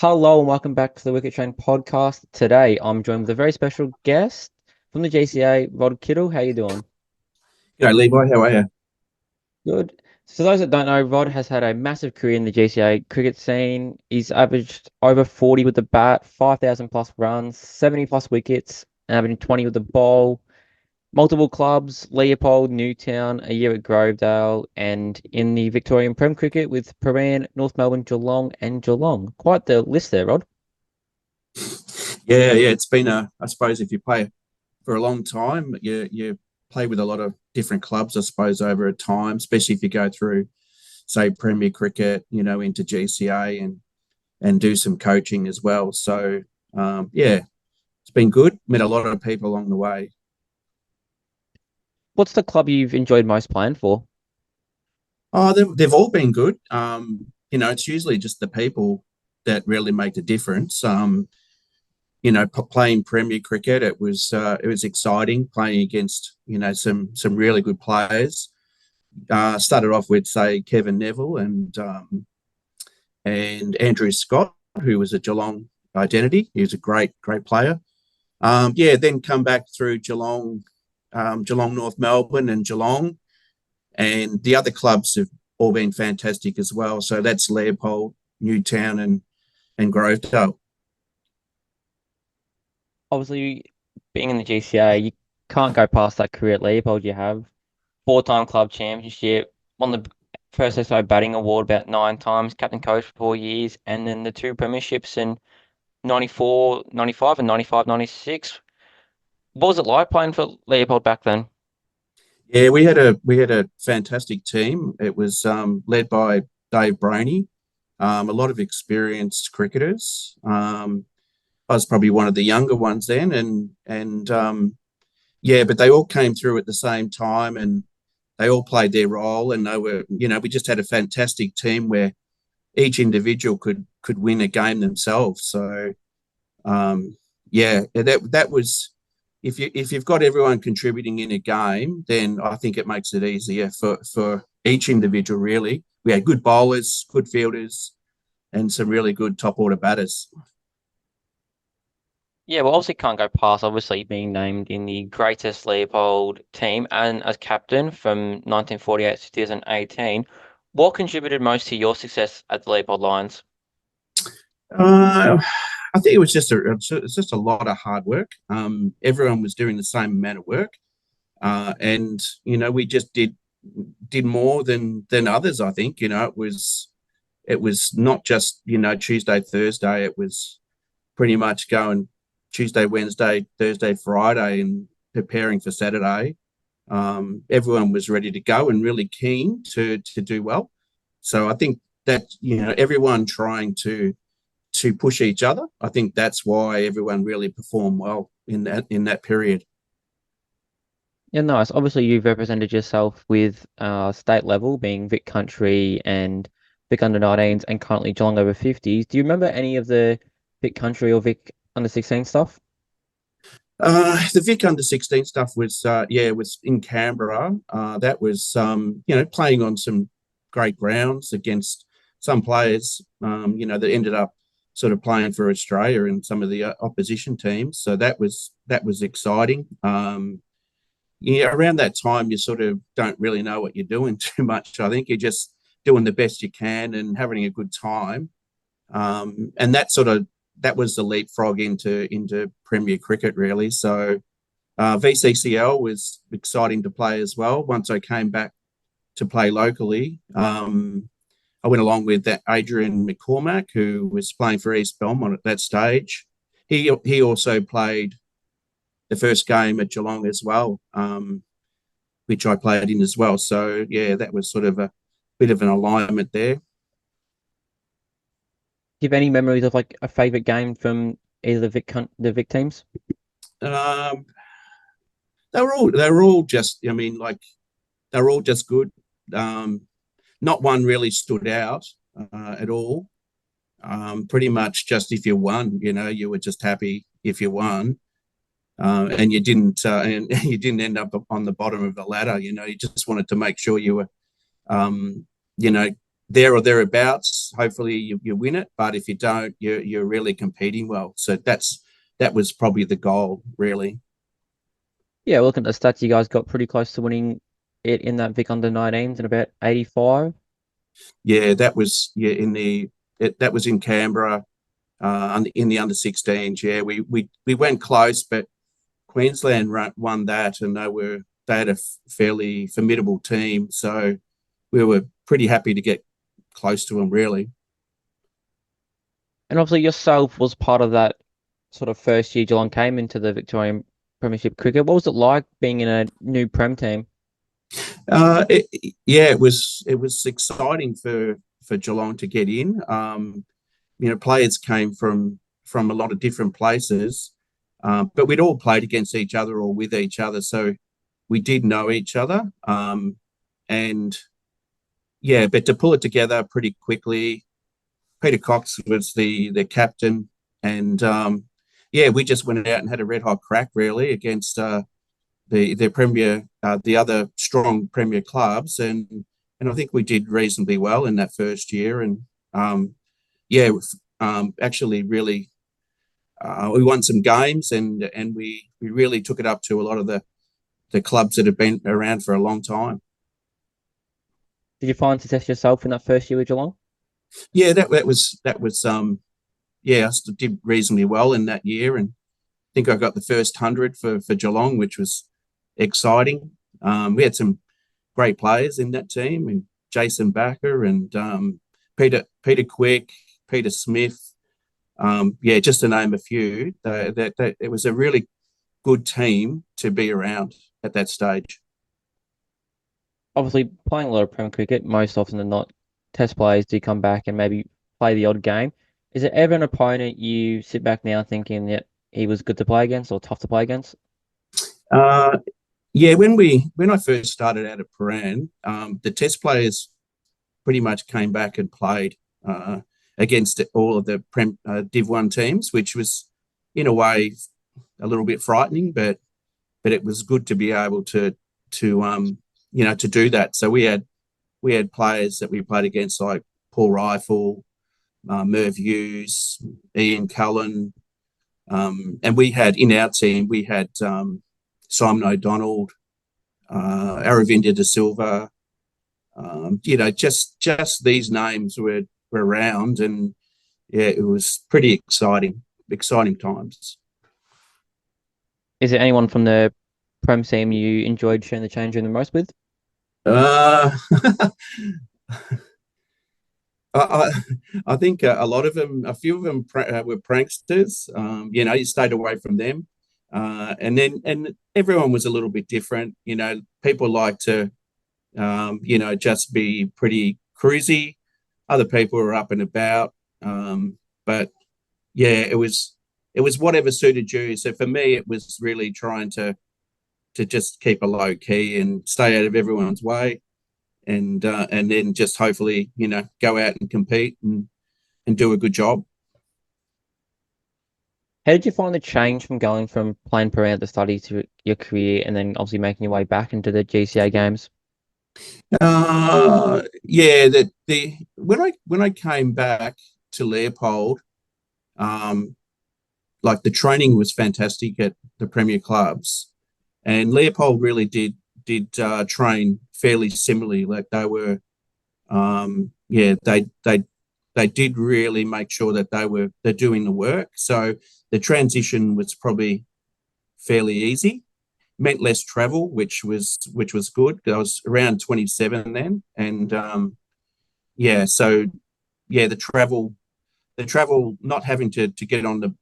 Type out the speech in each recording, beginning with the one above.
Hello and welcome back to the Wicket Train podcast. Today I'm joined with a very special guest from the GCA, Rod Kiddle. How you doing? G'day, Levi. How are you? Good. So those that don't know, Rod has had a massive career in the GCA cricket scene. He's averaged over 40 with the bat, 5,000 plus runs, 70 plus wickets, and averaging 20 with the ball. Multiple clubs, Leopold, Newtown, a year at Grovedale, and in the Victorian Prem cricket with Paran, North Melbourne, Geelong, and Geelong. Quite the list there, Rod. Yeah. It's been I suppose if you play for a long time, you play with a lot of different clubs, I suppose, over a time, especially if you go through, say, Premier Cricket, into GCA and do some coaching as well. So yeah, it's been good. Met a lot of people along the way. What's the club you've enjoyed most playing for? Oh, they've all been good. It's usually just the people that really make the difference. Playing Premier Cricket, it was exciting playing against some really good players. Started off with say Kevin Neville and Andrew Scott, who was a Geelong identity. He was a great player. Then come back through Geelong, Geelong North Melbourne and Geelong, and the other clubs have all been fantastic as well. So that's Leopold, Newtown, and Grovedale. Obviously, being in the GCA, you can't go past that career at Leopold. You have four-time club championship, won the first SO batting award about 9 times, captain coach for 4 years, and then the two premierships in 94, 95, and 95, 96. What was it like playing for Leopold back then? Yeah, we had a fantastic team. It was led by Dave Brainey, a lot of experienced cricketers. I was probably one of the younger ones then, and yeah, but they all came through at the same time, and they all played their role, and they were, we just had a fantastic team where each individual could win a game themselves. So yeah, that was if you've got everyone contributing in a game, then I think it makes it easier for each individual. Really, we had good bowlers, good fielders, and some really good top order batters. Yeah, well, obviously can't go past obviously being named in the greatest Leopold team and as captain from 1948 to 2018. What contributed most to your success at the Leopold Lions? Uh, I think it's just a lot of hard work. Everyone was doing the same amount of work, and we just did more than others. I think it was not just Tuesday, Thursday. It was pretty much going Tuesday, Wednesday, Thursday, Friday, and preparing for Saturday. Everyone was ready to go and really keen to do well. So I think that everyone trying to push each other. I think that's why everyone really performed well in that period. Yeah, nice. Obviously, you've represented yourself with state level, being Vic Country and Vic under 19s, and currently Geelong over 50s. Do you remember any of the Vic Country or Vic under 16 stuff? The Vic under 16 stuff was was in Canberra. That was playing on some great grounds against some players that ended up sort of playing for Australia and some of the opposition teams. So that was exciting. Yeah, around that time you sort of don't really know what you're doing too much. I think you're just doing the best you can and having a good time. And that was the leapfrog into Premier Cricket really. So VCCL was exciting to play as well. Once I came back to play locally, I went along with that Adrian McCormack, who was playing for East Belmont at that stage. He also played the first game at Geelong as well, which I played in as well. So yeah, that was sort of a bit of an alignment there. Do you have any memories of like a favorite game from either the Vic teams? Um, they were all just, I mean, like they were all just good. Um, Not one really stood out at all. Pretty much just if you won, you were just happy if you won, and and you didn't end up on the bottom of the ladder. You just wanted to make sure you were, um, you know, there or thereabouts. Hopefully you win it, but if you don't, you're really competing well. So that was probably the goal, really. Yeah, looking at the stats, you guys got pretty close to winning it in that Vic under 19s in about 85. Yeah, that was that was in Canberra, in the under 16s. Yeah, we went close, but Queensland won that, and they had a fairly formidable team, so we were pretty happy to get close to them, really. And obviously yourself was part of that sort of first year Geelong came into the Victorian Premiership cricket. What was it like being in a new Prem team? Yeah, it was exciting for Geelong to get in. Players came from a lot of different places, but we'd all played against each other or with each other, so we did know each other. And yeah, but to pull it together pretty quickly, Peter Cox was the captain, and yeah, we just went out and had a red hot crack really against the premier, the other strong premier clubs, and I think we did reasonably well in that first year, and yeah, actually really we won some games, and we really took it up to a lot of the clubs that have been around for a long time. Did you find success yourself in that first year with Geelong? Yeah, that was yeah, I did reasonably well in that year, and I think I got the first 100 for Geelong, which was exciting. We had some great players in that team, and Jason Backer and Peter Quick, Peter Smith. Yeah, just to name a few. That it was a really good team to be around at that stage. Obviously, playing a lot of Prem cricket, most often than not, Test players do come back and maybe play the odd game. Is it ever an opponent you sit back now thinking that he was good to play against or tough to play against? Uh, yeah, when I first started out at Paran, the Test players pretty much came back and played against all of the Div 1 teams, which was in a way a little bit frightening, but it was good to be able to do that. So we had players that we played against like Paul Rifle, Merv Hughes, Ian Cullen, and we had in our team we had Simon O'Donnell, Aravinda De Silva. Just these names were around, and yeah, it was pretty exciting times. Is there anyone from the Prem team you enjoyed sharing the change room the most with? Uh, I, I think a lot of them, a few of them were pranksters. You stayed away from them, and everyone was a little bit different. People like to, just be pretty cruisy. Other people were up and about, but yeah, it was whatever suited you. So for me, it was really trying to just keep a low key and stay out of everyone's way, and then just hopefully go out and compete and do a good job. How did you find the change from going from playing per round to study to your career and then obviously making your way back into the GCA games? Yeah, that the when I came back to Leopold, um, like the training was fantastic at the Premier clubs, and Leopold really did train fairly similarly. Like they were, yeah, they did really make sure that they're doing the work. So the transition was probably fairly easy. Meant less travel, which was good. I was around 27 then, and yeah, so yeah, the travel, not having to get on the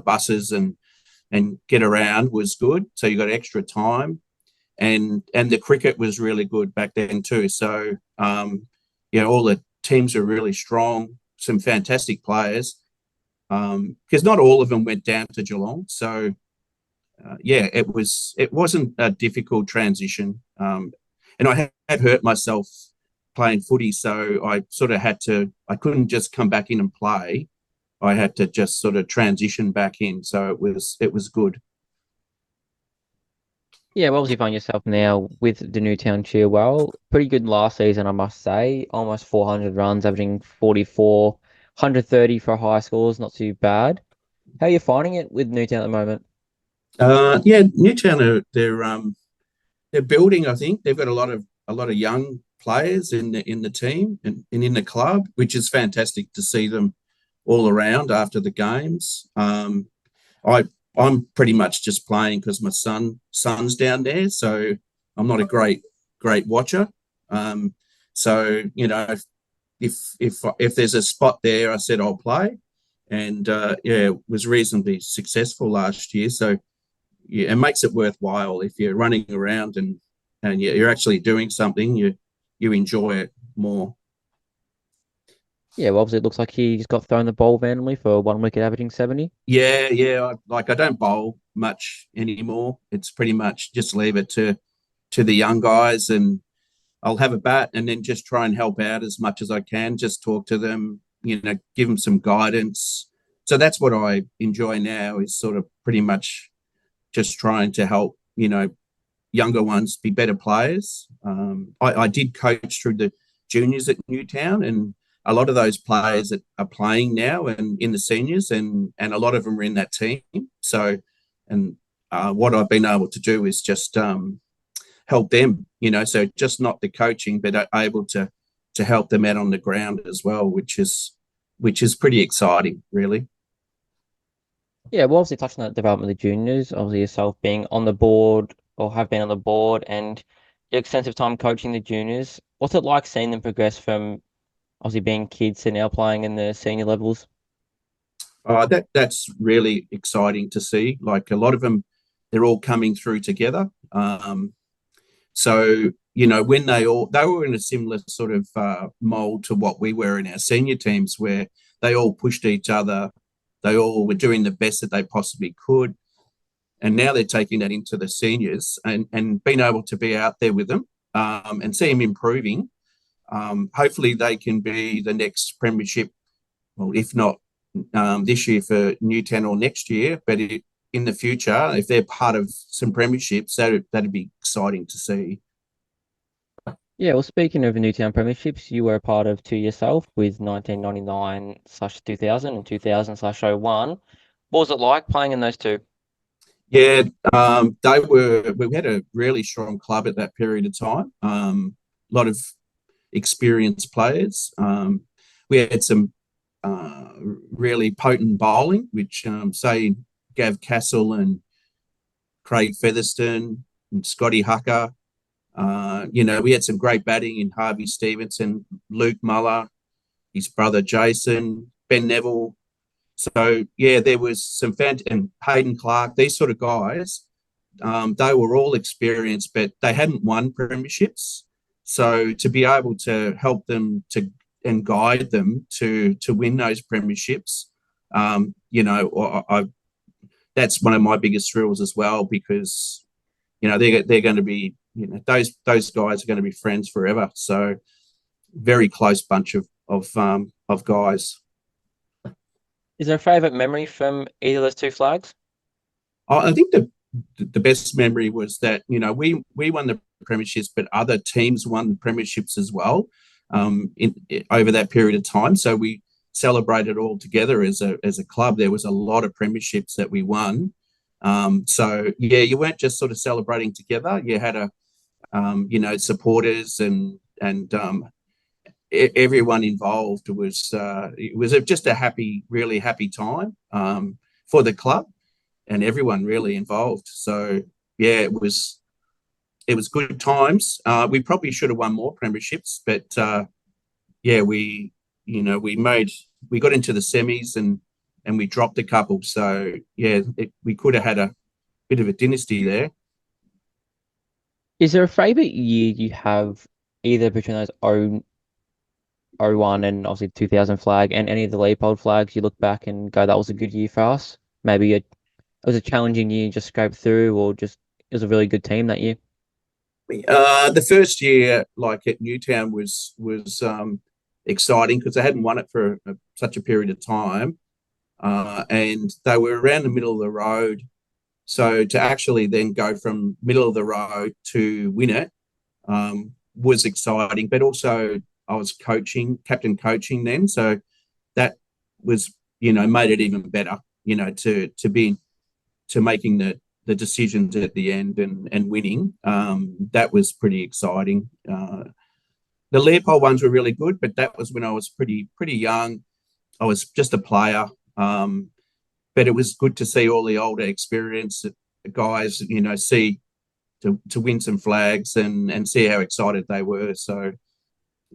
buses and get around was good. So you got extra time, and the cricket was really good back then too. So all the teams are really strong, some fantastic players. Because not all of them went down to Geelong, so yeah, it wasn't a difficult transition. And I had hurt myself playing footy, so I sort of I couldn't just come back in and play. I had to just sort of transition back in, so it was good. Yeah, well, obviously find yourself now with the Newtown Cheerwell. Pretty good last season, I must say. Almost 400 runs, averaging 44, 130 for high scores. Not too bad. How are you finding it with Newtown at the moment? Yeah, Newtown they're building. I think they've got a lot of young players in the team and in the club, which is fantastic to see them all around after the games. I I'm pretty much just playing because my son's down there, so I'm not a great watcher. Um, so if there's a spot there, I said I'll play, and yeah, it was reasonably successful last year. So yeah, it makes it worthwhile if you're running around and you're actually doing something. You enjoy it more. Yeah, well, obviously it looks like he's got thrown the ball randomly for 1 wicket, averaging 70. Yeah, yeah. I don't bowl much anymore. It's pretty much just leave it to the young guys, and I'll have a bat and then just try and help out as much as I can. Just talk to them, give them some guidance. So that's what I enjoy now is sort of pretty much just trying to help, younger ones be better players. I did coach through the juniors at Newtown, and a lot of those players that are playing now and in the seniors, and a lot of them are in that team. So, and what I've been able to do is just help them, so just not the coaching, but able to help them out on the ground as well, which is pretty exciting, really. Yeah, well, obviously touching on that development of the juniors, obviously yourself being on the board or have been on the board and your extensive time coaching the juniors. What's it like seeing them progress from obviously being kids to now playing in the senior levels? That's really exciting to see. Like a lot of them, they're all coming through together. So when they were in a similar sort of mold to what we were in our senior teams, where they all pushed each other, they all were doing the best that they possibly could, and now they're taking that into the seniors and being able to be out there with them and see them improving. Hopefully, they can be the next premiership. Well, if not this year for Newtown or next year, but in the future, if they're part of some premierships, that'd be exciting to see. Yeah, well, speaking of Newtown Premierships, you were a part of two yourself with 1999/2000 and 2000/01. What was it like playing in those two? Yeah, we had a really strong club at that period of time. A lot of experienced players. We had some really potent bowling, which say Gav Castle and Craig Featherston and Scotty Hucker. We had some great batting in Harvey Stevenson, Luke Muller, his brother Jason, Ben Neville. So yeah, there was some and Hayden Clark, these sort of guys. They were all experienced, but they hadn't won premierships. So to be able to help them to and guide them to win those premierships, that's one of my biggest thrills as well because they're going to be those guys are going to be friends forever. So very close bunch of guys. Is there a favourite memory from either of those two flags? I think the best memory was that we won the premierships, but other teams won the premierships as well over that period of time. So we celebrated all together as a club. There was a lot of premierships that we won. So yeah, you weren't just sort of celebrating together. You had supporters and everyone involved was just a really happy time for the club and everyone really involved. So yeah, it was good times. We probably should have won more premierships, but yeah, we got into the semis and we dropped a couple. So yeah, we could have had a bit of a dynasty there. Is there a favourite year you have either between those 01 and obviously 2000 flag and any of the Leopold flags you look back and go, that was a good year for us? Maybe it was a challenging year, just scraped through, or just it was a really good team that year. The first year, like at Newtown, was exciting because they hadn't won it for such a period of time, and they were around the middle of the road. So to actually then go from middle of the road to win it was exciting. But also I was captain coaching then, so that was made it even better. To making the decisions at the end and winning. That was pretty exciting. The Leopold ones were really good, but that was when I was pretty young. I was just a player, but it was good to see all the older, experienced guys, see to win some flags and see how excited they were. So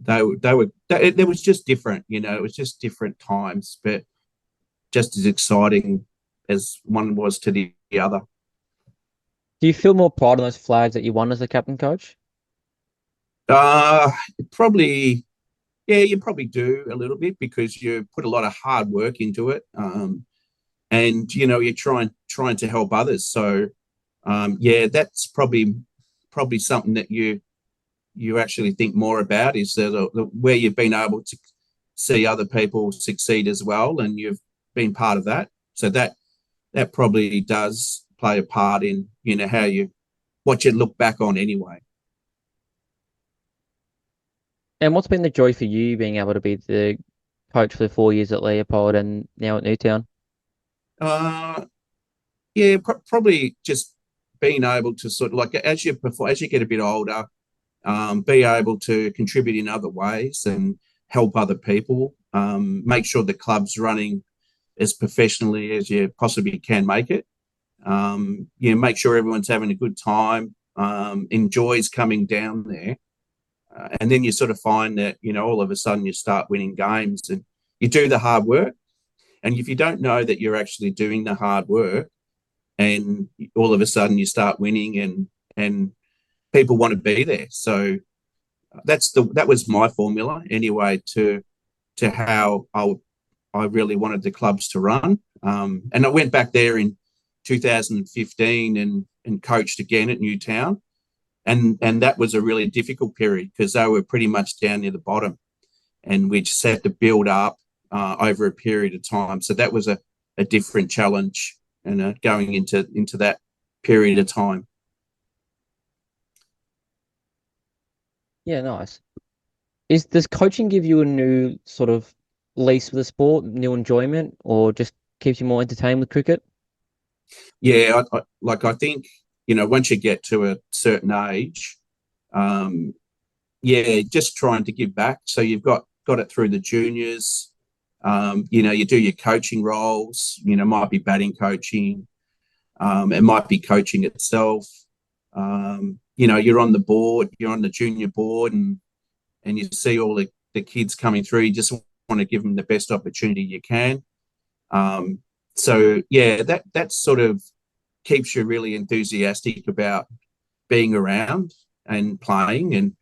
it was just different, it was just different times, but just as exciting as one was to the other. Do you feel more pride on those flags that you won as a captain coach? Uh, Probably, yeah, you probably do a little bit because you put a lot of hard work into it, and you're trying to help others. So, yeah, that's probably something that you actually think more about is where you've been able to see other people succeed as well, and you've been part of that. So that probably does play a part in how what you look back on anyway. And what's been the joy for you being able to be the coach for the 4 years at Leopold and now at Newtown? Uh, yeah, probably just being able to sort of like as you get a bit older, be able to contribute in other ways and help other people. Make sure the club's running as professionally as you possibly can make it. Make sure everyone's having a good time, enjoys coming down there. And then you sort of find that, all of a sudden you start winning games and you do the hard work. And if you don't know that you're actually doing the hard work and all of a sudden you start winning and people want to be there. So that was my formula anyway to how I really wanted the clubs to run. And I went back there in 2015 and coached again at Newtown. And that was a really difficult period because they were pretty much down near the bottom, and we just had to build up over a period of time. So that was a different challenge, and going into that period of time. Yeah, nice. Does coaching give you a new sort of lease with the sport, new enjoyment, or just keeps you more entertained with cricket? Yeah, I think once you get to a certain age, um, yeah, just trying to give back. So you've got it through the juniors. You do your coaching roles. Might be batting coaching. It might be coaching itself. You're on the board. You're on the junior board, and you see all the kids coming through. You just want to give them the best opportunity you can. So yeah, that sort of keeps you really enthusiastic about being around and playing and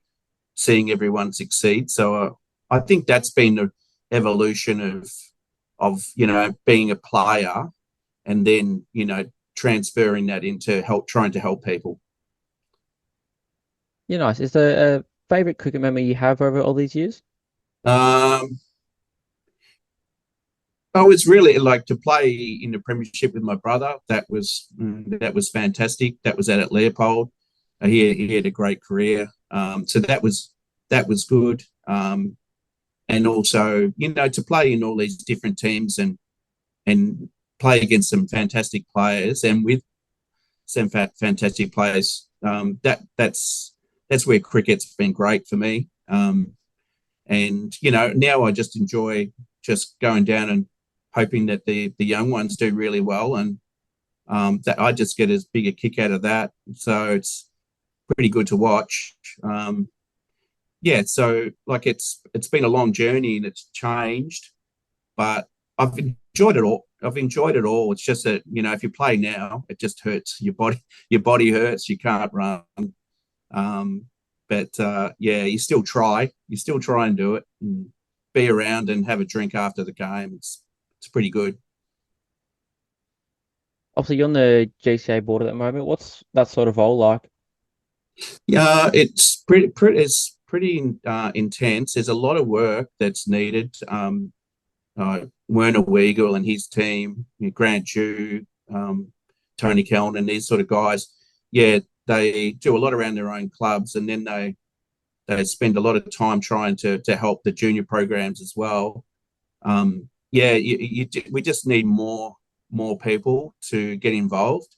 seeing everyone succeed. So I think that's been the evolution of being a player and then transferring that into trying to help people. Yeah, nice. Is there a favorite cricket memory you have over all these years? Um, I was really like to play in the premiership with my brother. That was fantastic. That was at Leopold. He had a great career. So that was good. And also, to play in all these different teams and play against some fantastic players and with some fantastic players. That's where cricket's been great for me. And now I just enjoy just going down and hoping that the young ones do really well, and that I just get as big a kick out of that. So it's pretty good to watch. Yeah, so like it's been a long journey and it's changed, but I've enjoyed it all. I've enjoyed it all. It's just that if you play now, it just hurts your body. Your body hurts. You can't run. But yeah, you still try. You still try and do it, and be around and have a drink after the game. It's pretty good. Obviously, you're on the GCA board at the moment. What's that sort of role like? Yeah, it's pretty intense. There's a lot of work that's needed. Werner Weigel and his team, Grant Jew, Tony Kelln and these sort of guys, yeah, they do a lot around their own clubs, and then they spend a lot of time trying to help the junior programs as well. Yeah, we just need more people to get involved,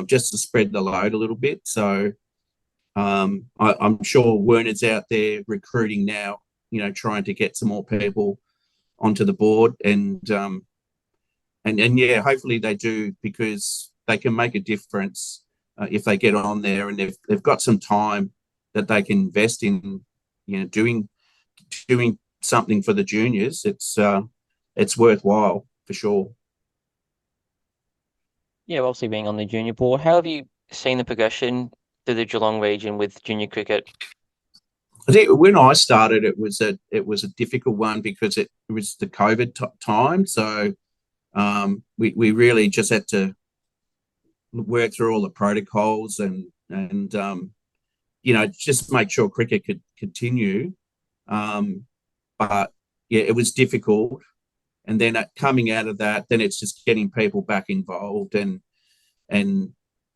just to spread the load a little bit. So I'm sure Werner's out there recruiting now, trying to get some more people onto the board, and yeah, hopefully they do, because they can make a difference if they get on there, and they've got some time that they can invest in, doing something for the juniors. It's worthwhile for sure. Yeah, obviously being on the junior board, how have you seen the progression through the Geelong region with junior cricket? I think when I started, it was a difficult one because it was the COVID time, so we really just had to work through all the protocols and just make sure cricket could continue. But yeah, it was difficult. And then coming out of that, then it's just getting people back involved and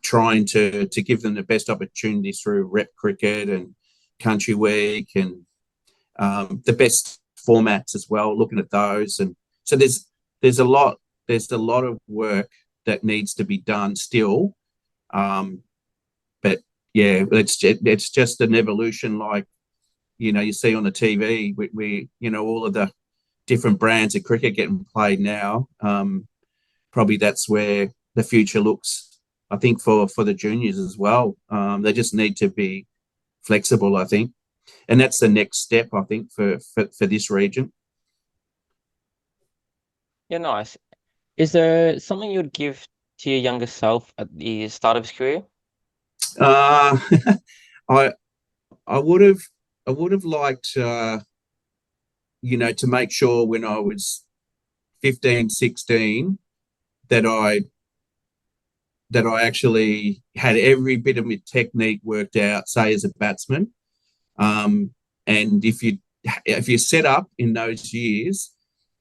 trying to give them the best opportunities through rep cricket and country week and the best formats as well. Looking at those, and so there's a lot of work that needs to be done still. But yeah, it's just an evolution, like you see on the TV. We all of the different brands of cricket getting played now. Probably that's where the future looks, I think, for the juniors as well. They just need to be flexible, I think, and that's the next step, I think, for this region. Yeah, nice. Is there something you would give to your younger self at the start of his career? Uh, I I would have liked to make sure when I was 15, 16 that I actually had every bit of my technique worked out, say as a batsman. And if you set up in those years,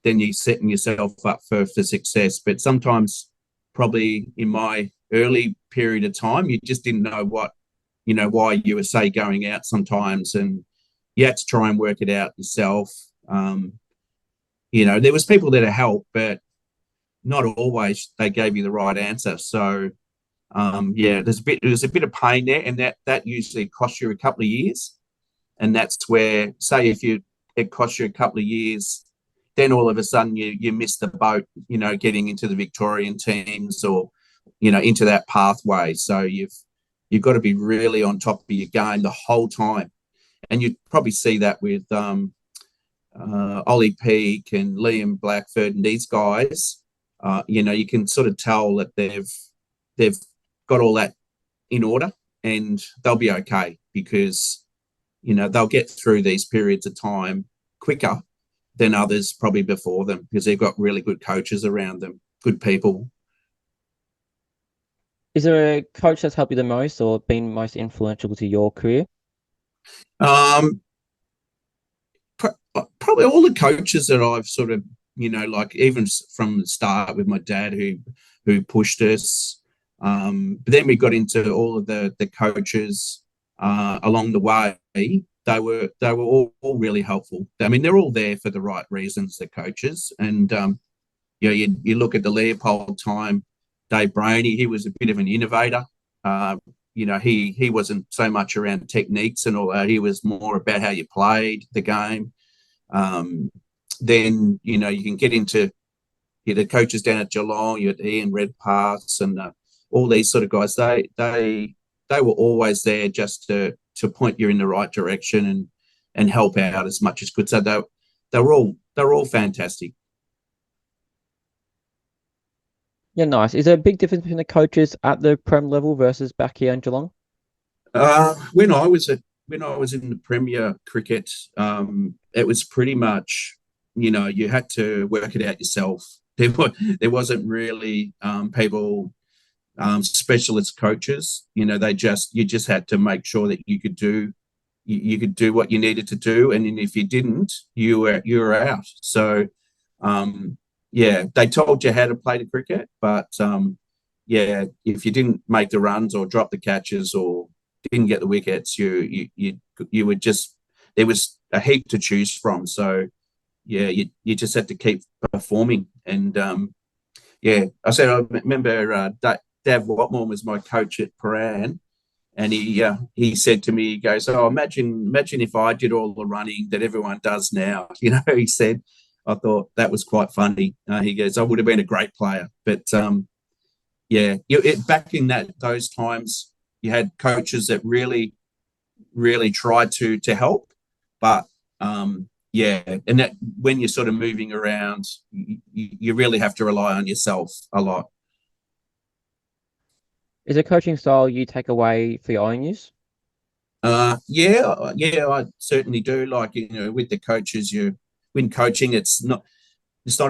then you're setting yourself up for success. But sometimes, probably in my early period of time, you just didn't know why you were, say, going out sometimes, and you had to try and work it out yourself. There was people that helped, but not always they gave you the right answer. So yeah, there's a bit of pain there, and that usually costs you a couple of years. And that's where, say, if it costs you a couple of years, then all of a sudden you miss the boat, getting into the Victorian teams or into that pathway. So you've got to be really on top of your game the whole time, and you probably see that with Ollie Peake and Liam Blackford and these guys. You can sort of tell that they've got all that in order, and they'll be okay, because they'll get through these periods of time quicker than others probably before them, because they've got really good coaches around them, good people. Is there a coach that's helped you the most or been most influential to your career? Um, Probably all the coaches that I've sort of, like even from the start with my dad, who pushed us. But then we got into all of the coaches along the way. They were all really helpful. I mean, they're all there for the right reasons, the coaches. And you look at the Leopold time, Dave Brainey, he was a bit of an innovator. He wasn't so much around techniques and all that. He was more about how you played the game. Then you can get into the coaches down at Geelong. You had Ian Redpaths and all these sort of guys. They were always there just to point you in the right direction and help out as much as could. So they're all fantastic. Yeah, nice. Is there a big difference between the coaches at the Prem level versus back here in Geelong? When I was in the Premier cricket, it was pretty much, you had to work it out yourself. There wasn't really people, specialist coaches. You just had to make sure that you could do what you needed to do, and then if you didn't, you were out. So yeah, they told you how to play the cricket, but yeah, if you didn't make the runs or drop the catches or didn't get the wickets, you would just there was a heap to choose from. So yeah, you just had to keep performing. And yeah, I remember Dav Watmore was my coach at Paran, and he said to me, he goes, "Oh, imagine if I did all the running that everyone does now." He said. I thought that was quite funny. He goes, "I would have been a great player," but yeah, back in those times, you had coaches that really tried to help, but yeah, and that when you're sort of moving around, you really have to rely on yourself a lot. Is a coaching style you take away for your own use? Yeah, I certainly do. Like with the coaches, you when coaching, it's not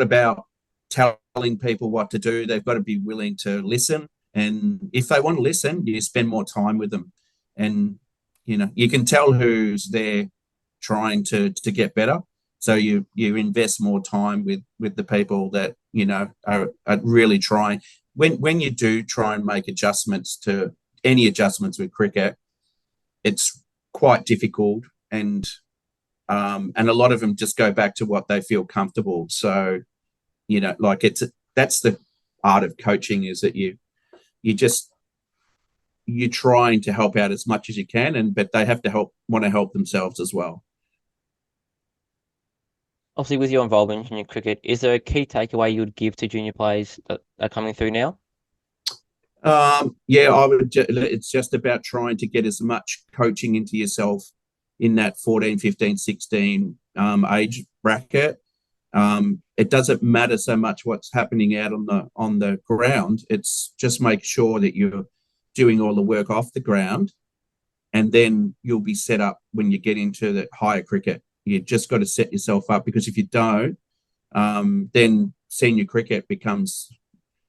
about telling people what to do. They've got to be willing to listen. And if they want to listen, you spend more time with them. And, you can tell who's there trying to get better. So you invest more time with the people that, are really trying. When you do try and make adjustments to any adjustments with cricket, it's quite difficult. And a lot of them just go back to what they feel comfortable. So, like that's the art of coaching, is that you're trying to help out as much as you can, but they have to want to help themselves as well. Obviously, with your involvement in junior cricket, is there a key takeaway you would give to junior players that are coming through now? Yeah, it's just about trying to get as much coaching into yourself in that 14, 15, 16 age bracket. It doesn't matter so much what's happening out on the ground. It's just make sure that you're doing all the work off the ground, and then you'll be set up when you get into the higher cricket. You just got to set yourself up, because if you don't, then senior cricket becomes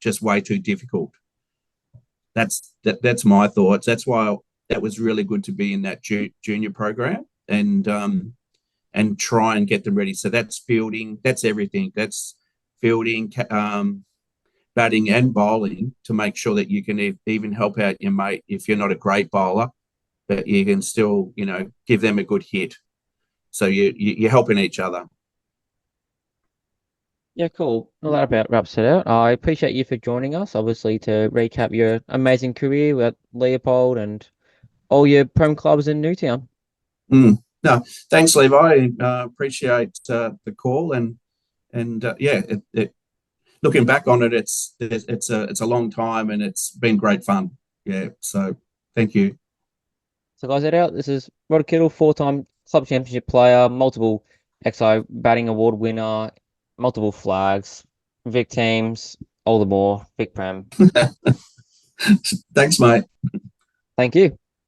just way too difficult. That's my thoughts. That's why that was really good to be in that junior program, and try and get them ready. So that's fielding, that's everything. That's fielding, batting and bowling, to make sure that you can even help out your mate if you're not a great bowler, but you can still, give them a good hit. So you're helping each other. Yeah, cool. Well, that about wraps it out. I appreciate you for joining us, obviously, to recap your amazing career with Leopold and all your Prem clubs in Newtown. No, thanks, Levi. Appreciate the call, and yeah, looking back on it, it's a long time, and it's been great fun. Yeah, so thank you. So, guys, that out. This is Rodney Kiddle, four-time club championship player, multiple XO batting award winner, multiple flags, Vic teams, all the more, Vic Prem. Thanks, mate. Thank you.